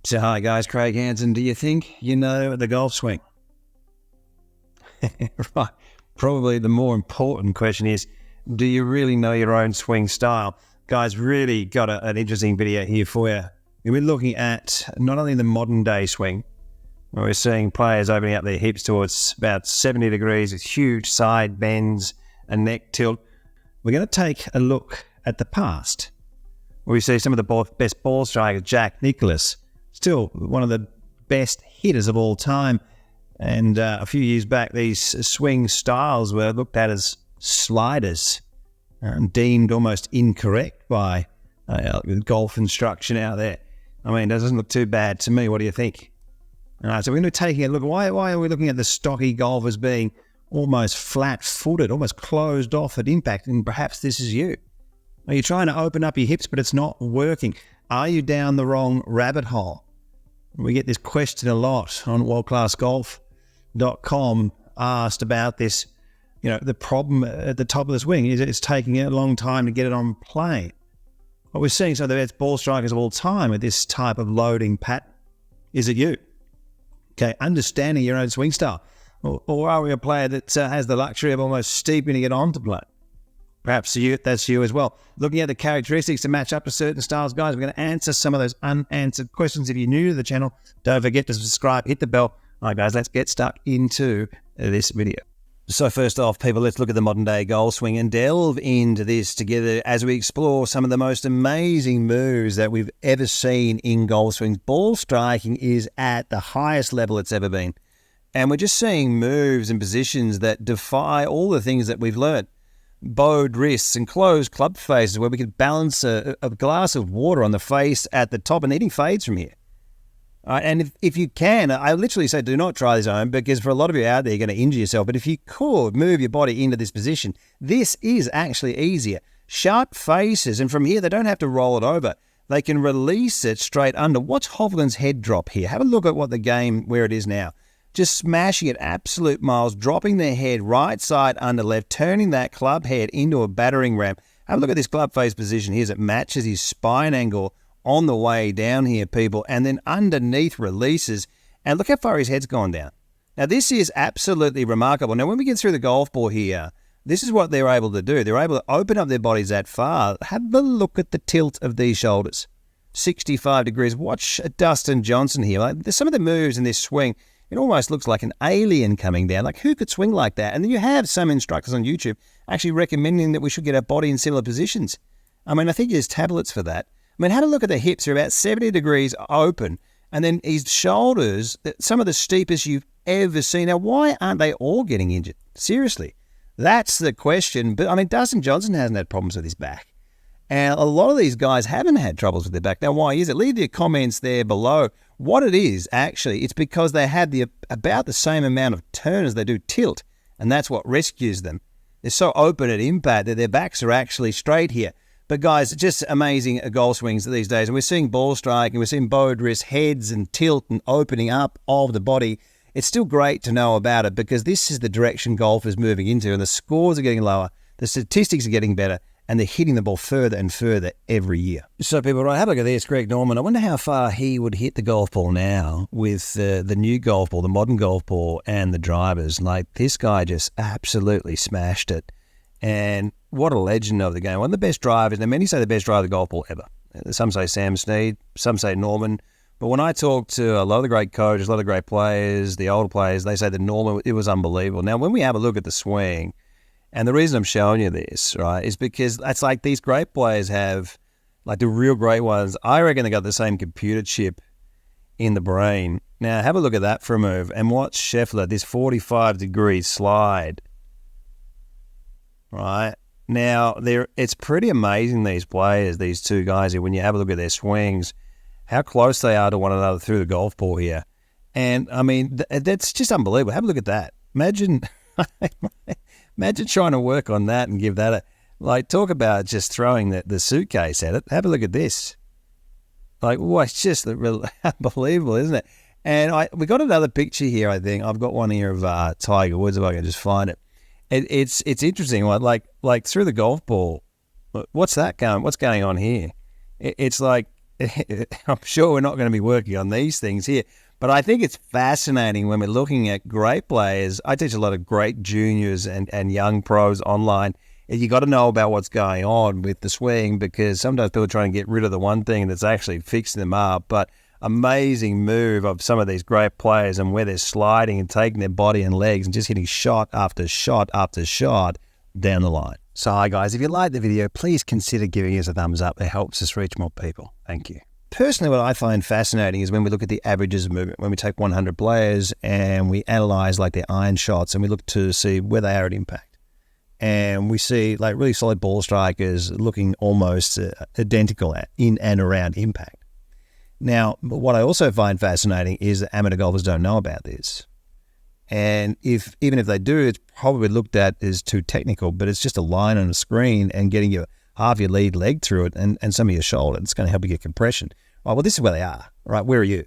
So hi guys, Craig Hanson. Do you think you know the golf swing? Right. Probably the more important question is, do you really know your own swing style? Guys, really got an interesting video here for you. We're looking at not only the modern day swing, where we're seeing players opening up their hips towards about 70 degrees with huge side bends and neck tilt. We're going to take a look at the past, where we see some of the best ball strikers. Jack Nicklaus, still one of the best hitters of all time. And a few years back, these swing styles were looked at as sliders, deemed almost incorrect by golf instruction out there. I mean, it doesn't look too bad to me. What do you think? All right, so we're going to be taking a look. Why are we looking at the stocky golfers being almost flat-footed, almost closed off at impact? And perhaps this is you. Are you trying to open up your hips, but it's not working? Are you down the wrong rabbit hole? We get this question a lot on WorldClassGolf.com, asked about this. You know, the problem at the top of the swing is it's taking a long time to get it on plane. What we're seeing some of the best ball strikers of all time with this type of loading pattern. Is it you? Okay, understanding your own swing style. Or are we a player that has the luxury of almost steepening it onto plane? Perhaps that's you as well. Looking at the characteristics to match up to certain styles, guys, we're going to answer some of those unanswered questions. If you're new to the channel, don't forget to subscribe, hit the bell. All right, guys, let's get stuck into this video. So first off, people, let's look at the modern day golf swing and delve into this together as we explore some of the most amazing moves that we've ever seen in golf swings. Ball striking is at the highest level it's ever been. And we're just seeing moves and positions that defy all the things that we've learned. Bowed wrists and closed club faces where we could balance a glass of water on the face at the top and hitting fades from here. And if you can, I literally say do not try this at home, because for a lot of you out there, you're going to injure yourself. But if you could move your body into this position, this is actually easier. Sharp faces, and from here, they don't have to roll it over. They can release it straight under. Watch Hovland's head drop here. Have a look at what the game, where it is now. Just smashing it absolute miles, dropping their head right side under left, turning that club head into a battering ram. Have a look at this club face position here as it matches his spine angle on the way down here, people, and then underneath releases, and look how far his head's gone down. Now, this is absolutely remarkable. Now, when we get through the golf ball here, this is what they're able to do. They're able to open up their bodies that far. Have a look at the tilt of these shoulders. 65 degrees. Watch Dustin Johnson here. Like, there's some of the moves in this swing, it almost looks like an alien coming down. Like, who could swing like that? And then you have some instructors on YouTube actually recommending that we should get our body in similar positions. I mean, I think there's tablets for that. I mean, have a look at the hips. They're about 70 degrees open. And then his shoulders, some of the steepest you've ever seen. Now, why aren't they all getting injured? Seriously, that's the question. But, I mean, Dustin Johnson hasn't had problems with his back. And a lot of these guys haven't had troubles with their back. Now, why is it? Leave your comments there below. What it is, actually, it's because they had about the same amount of turn as they do tilt. And that's what rescues them. They're so open at impact that their backs are actually straight here. But guys, just amazing golf swings these days. And we're seeing ball striking, we're seeing bowed wrist, heads and tilt and opening up of the body. It's still great to know about it because this is the direction golf is moving into, and the scores are getting lower, the statistics are getting better, and they're hitting the ball further and further every year. So people, right, have a look at this. Greg Norman, I wonder how far he would hit the golf ball now with the new golf ball, the modern golf ball, and the drivers. Like, this guy just absolutely smashed it. And what a legend of the game. One of the best drivers, and many say the best driver of the golf ball ever. Some say Sam Snead, some say Norman. But when I talk to a lot of the great coaches, a lot of the great players, the older players, they say that Norman, it was unbelievable. Now, when we have a look at the swing, and the reason I'm showing you this, right, is because it's like these great players have, like the real great ones, I reckon they got the same computer chip in the brain. Now, have a look at that for a move, and watch Scheffler, this 45-degree slide. Right now, it's pretty amazing, these players, these two guys here, when you have a look at their swings, how close they are to one another through the golf ball here. And I mean, that's just unbelievable. Have a look at that. Imagine trying to work on that and give that like, talk about just throwing the suitcase at it. Have a look at this. Like, well, it's just unbelievable, isn't it? And we got another picture here, I think. I've got one here of Tiger Woods, if I can just find it. It's interesting, like through the golf ball. What's that going? What's going on here? It's like I'm sure we're not going to be working on these things here, but I think it's fascinating when we're looking at great players. I teach a lot of great juniors and young pros online. You got to know about what's going on with the swing, because sometimes people are trying to get rid of the one thing that's actually fixing them up. But amazing move of some of these great players and where they're sliding and taking their body and legs and just hitting shot after shot after shot down the line. So hi guys, if you like the video, please consider giving us a thumbs up. It helps us reach more people. Thank you. Personally, what I find fascinating is when we look at the averages of movement, when we take 100 players and we analyze like their iron shots and we look to see where they are at impact. And we see like really solid ball strikers looking almost identical in and around impact. Now, what I also find fascinating is that amateur golfers don't know about this. And even if they do, it's probably looked at as too technical, but it's just a line on a screen and getting your half your lead leg through it and some of your shoulder. It's going to help you get compression. Right, well, this is where they are, right? Where are you?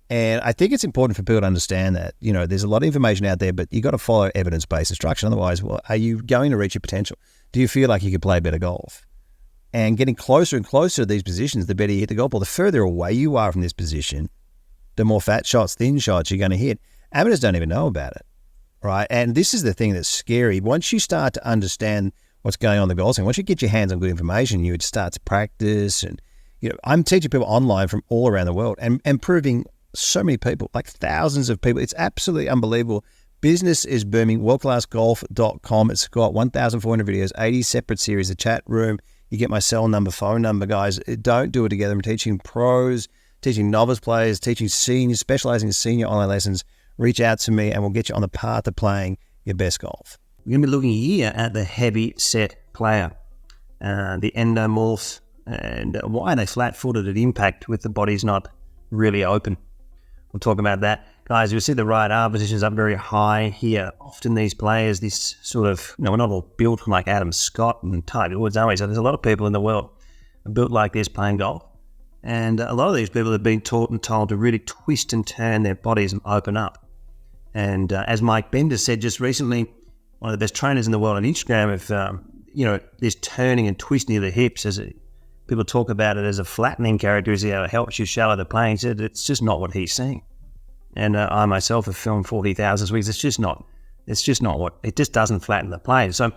And I think it's important for people to understand that, there's a lot of information out there, but you got to follow evidence-based instruction. Otherwise, well, are you going to reach your potential? Do you feel like you could play better golf? And getting closer and closer to these positions, the better you hit the golf ball. The further away you are from this position, the more fat shots, thin shots you're going to hit. Amateurs don't even know about it, right? And this is the thing that's scary. Once you start to understand what's going on in the golf scene, once you get your hands on good information, you would start to practice. And, I'm teaching people online from all around the world and proving so many people, like thousands of people. It's absolutely unbelievable. Business is booming. WorldClassGolf.com. It's got 1,400 videos, 80 separate series, a chat room. You get my cell number, phone number, guys. Don't do it together. I'm teaching pros, teaching novice players, teaching seniors, specializing in senior online lessons. Reach out to me and we'll get you on the path to playing your best golf. We're going to be looking here at the heavy set player, the endomorphs, and why are they flat-footed at impact with the bodies not really open. We'll talk about that. Guys, you'll see the right arm positions up very high here. Often these players, this sort of, we're not all built like Adam Scott and Tiger Woods, are we? So there's a lot of people in the world built like this playing golf. And a lot of these people have been taught and told to really twist and turn their bodies and open up. And as Mike Bender said just recently, one of the best trainers in the world on Instagram, if, this turning and twisting of the hips, people talk about it as a flattening characteristic, how it helps you shallow the plane. He said it's just not what he's saying. And I myself have filmed 40,000 swings. It just doesn't flatten the plane. So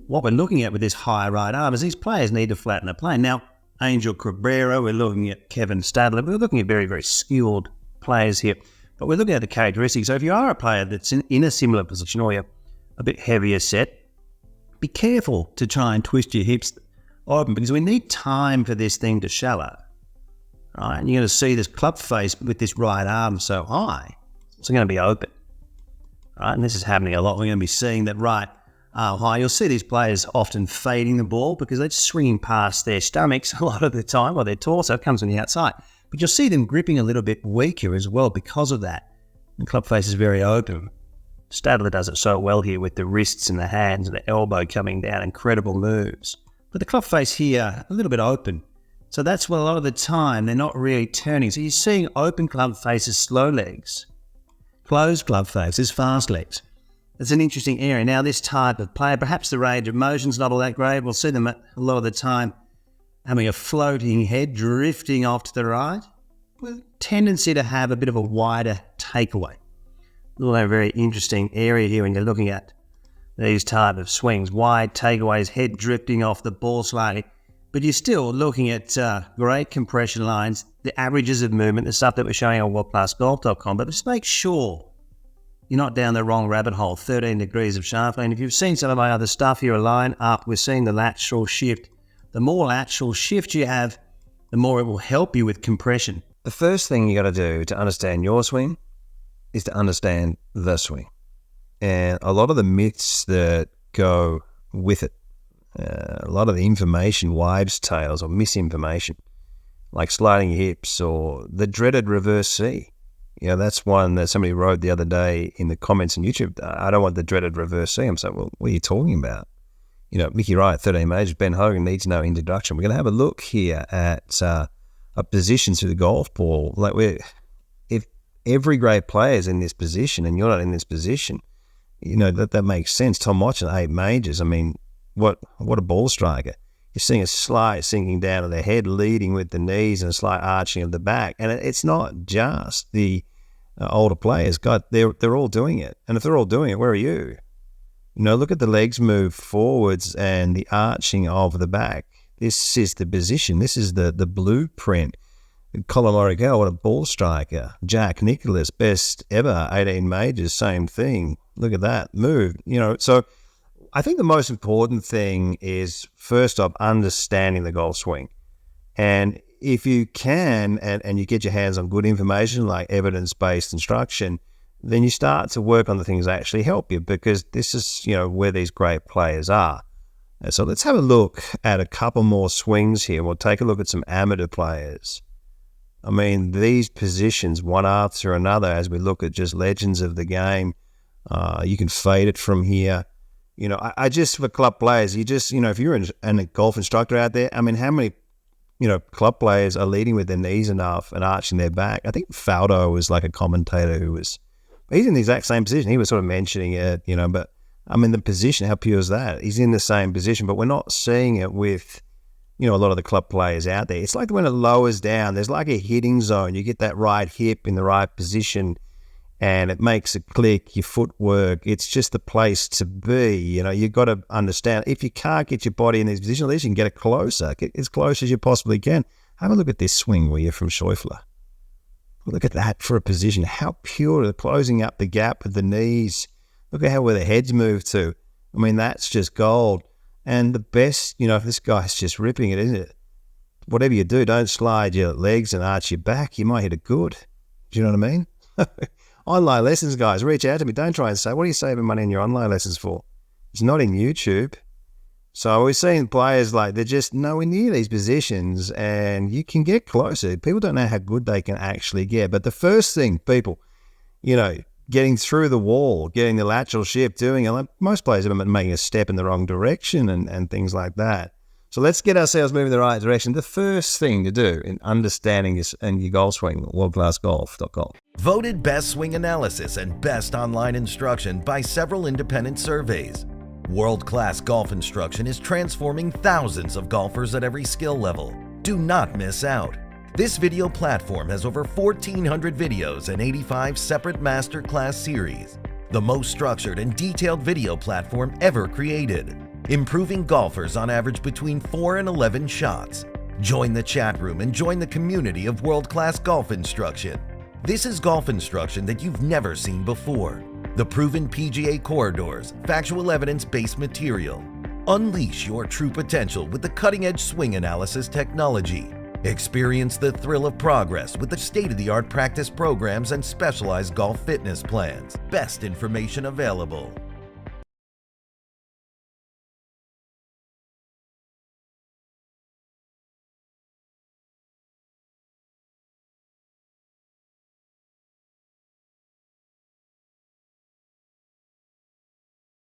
what we're looking at with this high right arm is these players need to flatten the plane. Now, Angel Cabrera, we're looking at Kevin Stadler, we're looking at very, very skilled players here, but we're looking at the characteristics. So if you are a player that's in a similar position or you're a bit heavier set, be careful to try and twist your hips open because we need time for this thing to shallow. Right, and you're going to see this club face with this right arm so high, it's going to be open. Right, and this is happening a lot. We're going to be seeing that right arm high. You'll see these players often fading the ball because they're just swinging past their stomachs a lot of the time, or their torso comes from the outside. But you'll see them gripping a little bit weaker as well because of that. The club face is very open. Stadler does it so well here with the wrists and the hands and the elbow coming down, incredible moves. But the club face here, a little bit open. So that's where a lot of the time they're not really turning. So you're seeing open club faces, slow legs, closed club faces, fast legs. It's an interesting area. Now this type of player, perhaps the range of motion's not all that great. We'll see them a lot of the time having a floating head, drifting off to the right, with tendency to have a bit of a wider takeaway. A very interesting area here when you're looking at these type of swings. Wide takeaways, head drifting off the ball slightly. But you're still looking at great compression lines, the averages of movement, the stuff that we're showing on WorldClassGolf.com. But just make sure you're not down the wrong rabbit hole, 13 degrees of shaft lane. If you've seen some of my other stuff here, a line up, we're seeing the lateral shift. The more lateral shift you have, the more it will help you with compression. The first thing you got to do to understand your swing is to understand the swing. And a lot of the myths that go with it, a lot of the information, wives' tales or misinformation, like sliding your hips or the dreaded reverse C. That's one that somebody wrote the other day in the comments on YouTube. I don't want the dreaded reverse C. I'm saying, well, what are you talking about? Mickey Wright, 13 majors, Ben Hogan needs no introduction. We're going to have a look here at positions through the golf ball. If every great player is in this position and you're not in this position, that makes sense. Tom Watson, 8 majors. I mean, what a ball striker. you're seeing a slight sinking down of the head, leading with the knees and a slight arching of the back. And it's not just the older players. God, they're all doing it. And if they're all doing it, where are you? Look at the legs move forwards and the arching of the back. This is the position. This is the blueprint. Colin Morikawa, what a ball striker. Jack Nicklaus, best ever, 18 majors, same thing. Look at that move. So I think the most important thing is, first off, understanding the golf swing. And if you can, and you get your hands on good information like evidence-based instruction, then you start to work on the things that actually help you, because this is, where these great players are. And so let's have a look at a couple more swings here. We'll take a look at some amateur players. I mean, these positions, one after another, as we look at just legends of the game, you can fade it from here. I just, for club players, if you're a golf instructor out there, I mean, how many, club players are leading with their knees enough and arching their back? I think Faldo was like a commentator he's in the exact same position. He was sort of mentioning it, but I mean, the position, how pure is that? He's in the same position, but we're not seeing it with, a lot of the club players out there. It's like when it lowers down, there's like a hitting zone. You get that right hip in the right position and it makes a click, your footwork. It's just the place to be. You've got to understand, if you can't get your body in this position, at least you can get it closer. Get as close as you possibly can. Have a look at this swing where you're from Schäuffler. Look at that for a position. How pure, the closing up the gap with the knees. Look at where the heads move to. I mean, that's just gold. And the best, this guy's just ripping it, isn't it? Whatever you do, don't slide your legs and arch your back. You might hit it good. Do you know what I mean? Online lessons, guys, reach out to me. Don't try and say, what are you saving money in your online lessons for? It's not in YouTube. So we're seeing players like they're just nowhere near these positions, and you can get closer. People don't know how good they can actually get. But the first thing, people, getting through the wall, getting the lateral shift, doing it. Like most players have been making a step in the wrong direction and things like that. So let's get ourselves moving in the right direction. The first thing to do in understanding this and your golf swing, WorldClassGolf.com. Voted best swing analysis and best online instruction by several independent surveys. World Class Golf Instruction is transforming thousands of golfers at every skill level. Do not miss out. This video platform has over 1,400 videos and 85 separate masterclass series. The most structured and detailed video platform ever created, improving golfers on average between 4 and 11 shots. Join the chat room and join the community of world-class golf instruction. This is golf instruction that you've never seen before. The proven PGA corridors, factual evidence-based material. Unleash your true potential with the cutting-edge swing analysis technology. Experience the thrill of progress with the state-of-the-art practice programs and specialized golf fitness plans. Best information available.